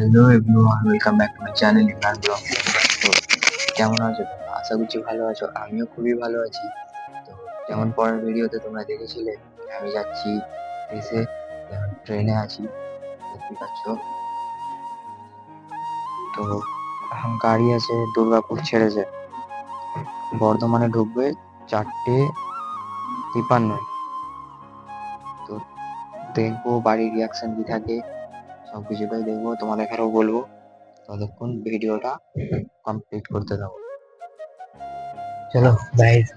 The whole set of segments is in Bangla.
Hello everyone, welcome back to my channel Imran blog. তো কেমন আছো? আশা করছি ভালো আছো। আমিও খুবই ভালো আছি। তো যেমন পরের ভিডিওতে তোমরা দেখেছিলে, আমি যাচ্ছি দেশে, ট্রেনে আছি, দেখতে পাচ্ছ। তো এখন গাড়ি আছে দুর্গাপুর ছেড়েছে, বর্ধমানে ঢুকবে 4:53। তো দেখবো বাড়ির রিয়াকশন কি থাকে, সবকিছুটাই দেখবো, তোমাদেরও বলবো। ততক্ষণ ভিডিওটা কমপ্লিট করতে দাও। চলো গাইস,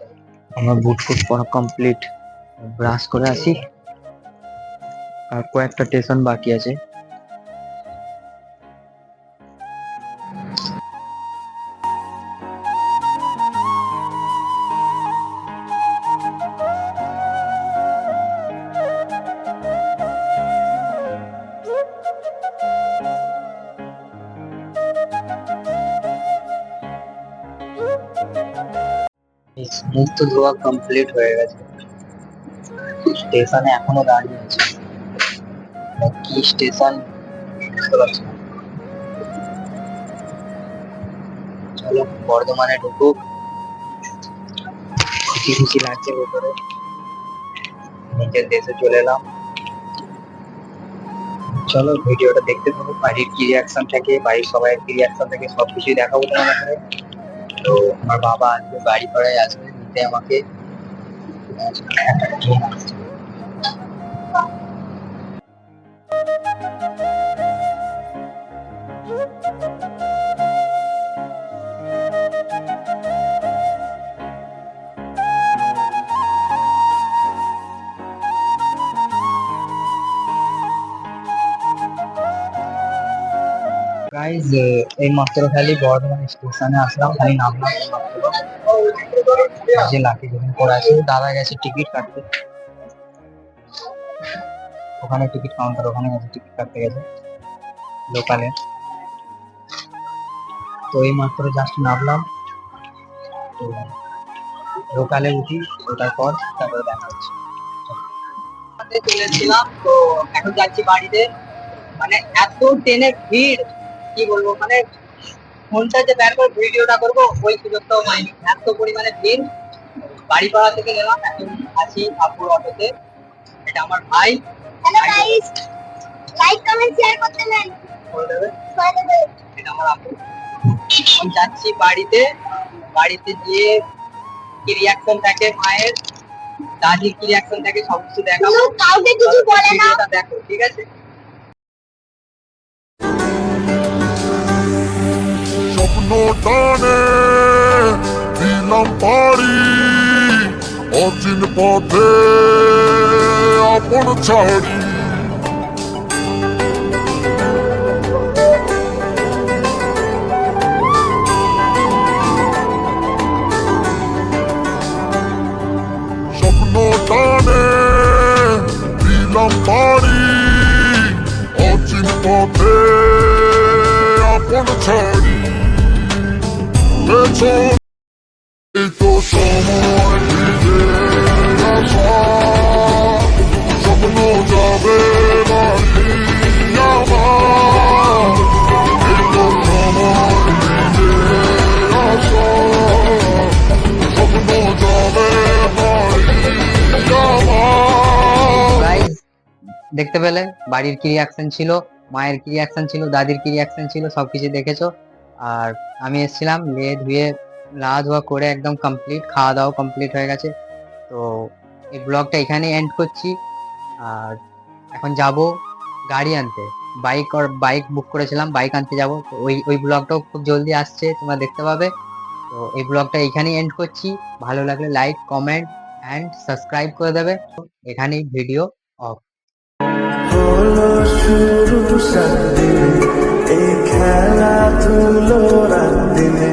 আমার বুট ফুট পরা কমপ্লিট, ব্রাশ করে আসি, আর কয়েকটা স্টেশন বাকি আছে। মুখ তো ধোয়া কমপ্লিট হয়ে গেছে, স্টেশনে এখনো দাঁড়িয়ে আছে। কি স্টেশন বুঝতে পারছি না। চলো বর্ধমানে ঢুকুক, খুশি খুশি লাগছে ভেতরে, নিজের দেশে চলে এলাম। চলো ভিডিওটা দেখতে থাকো, বাড়ির কি রিয়াকশন থাকে, বাড়ির সবাই কি রিয়াকশন থাকে, সবকিছুই দেখাবো তোমাদের। তো আমার বাবা আজকে বাড়ি পাড়ায় আসবে নিতে আমাকে। গাইজ, এই মাত্র খালি বর্ধমান স্টেশনে আসলাম, খালি নামলাম যে লাকি যখন করে আসি, দাদা গেছে টিকিট কাটতে, ওখানে টিকিট কাউন্টার, ওখানে গেছে টিকিট কাটতে গেছে লোকালে। তো এই মাত্র জাস্ট নামলাম, তো লোকালে উঠি, ওঠার পর তারপরে দেখা হচ্ছে। চলেছিলাম, তো এখন যাচ্ছি বাড়িতে। মানে এত ট্রেনের ভিড়, কি বলবো, মানে ফোনটা যে বের করে ভিডিওটা করবো ওই সুযোগটাও পাইনি, এত পরিমাণে ভিড়। বাড়িপাড়া থেকে গেলাম, এখন আছি আপুর অটোতে। এটা আমার ভাই। Hello guys, like comment share করতে নেন, করে দেবে, করে দেবে। এটা আমার আপু। এখন যাচ্ছি বাড়িতে, বাড়িতে গিয়ে কি রিয়াকশন থাকে মায়ের, দাদির কি রিয়াকশন থাকে, সবকিছু দেখাবো। কাউকে কিছু বলে না, দেখো ঠিক আছে। স্বপ্ন টানে দিলাম পারি, অচিন পথে আপন ছাড়ি। স্বপ্ন টানে দিলাম পারি, অচিন পথে আপন ছাড়ি। পেছন এই তো সময় ফিরে আসা, স্বপ্ন যাবে বাড়ি আমার। এই তো সময় ফিরে আসা, স্বপ্ন যাবে বাড়ি আমার। গাইজ, দেখতে পেলে বাড়ির কি রিয়াকশন ছিল, মায়ের কি রিয়াকশন ছিল, দাদির কি রিয়াকশন ছিল, সবকিছু দেখেছো। আর আমি এসেছিলাম নিয়ে ধুয়ে, না ধোয়া করে একদম কমপ্লিট, খাওয়া দাওয়া কমপ্লিট হয়ে গেছে। তো এই ব্লগটা এখানে এন্ড করছি। আর এখন যাব গাড়ি আনতে, বাইক বুক করেছিলাম, বাইক আনতে যাব। তো ওই ওই ব্লগটাও খুব জলদি আসছে, তোমরা দেখতে পাবে। তো এই ব্লগটা এখানেই এন্ড করছি। ভালো লাগলে লাইক কমেন্ট অ্যান্ড সাবস্ক্রাইব করে দেবে। এখানেই ভিডিও অফ। হলো শুরু সাত দিনে এই খেলাধুলো রাত দিনে।